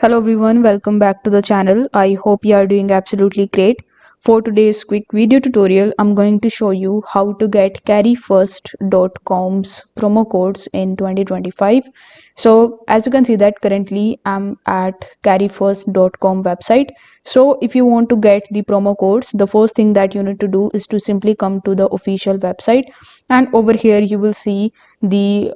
Hello everyone, welcome back to the channel. I hope you are doing absolutely great. For today's quick video tutorial, I'm going to show you how to get Carry1st.com's promo codes in 2025. So as you can see that currently I'm at Carry1st.com website. So if you want to get the promo codes, the first thing that you need to do is to simply come to the official website, and over here you will see the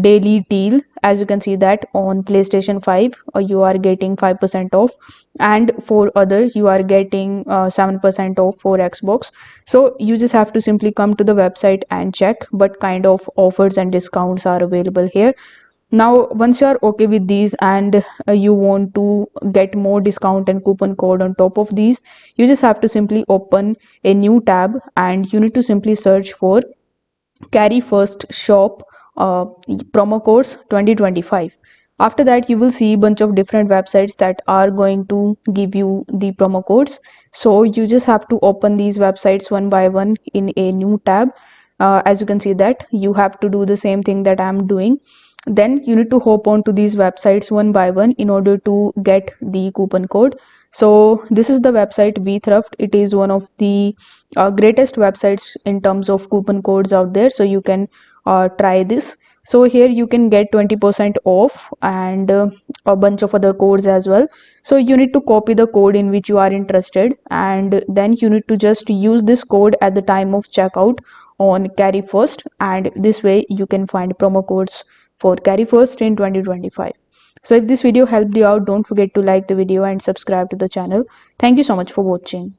daily deal. As you can see that on PlayStation 5 you are getting 5% off, and for other you are getting 7% off for Xbox. So you just have to simply come to the website and check what kind of offers and discounts are available here. Now once you are okay with these and you want to get more discount and coupon code on top of these, you just have to simply open a new tab and you need to simply search for Carry1st shop promo codes 2025. After that you will see a bunch of different websites that are going to give you the promo codes. So you just have to open these websites one by one in a new tab. As you can see that you have to do the same thing that I'm doing. Then you need to hop on to these websites one by one in order to get the coupon code. So this is the website VThrift. It is one of the greatest websites in terms of coupon codes out there, so you can try this. So here you can get 20% off and a bunch of other codes as well. So you need to copy the code in which you are interested, and then you need to just use this code at the time of checkout on Carry1st, and this way you can find promo codes for Carry1st in 2025. So if this video helped you out, don't forget to like the video and subscribe to the channel. Thank you so much for watching.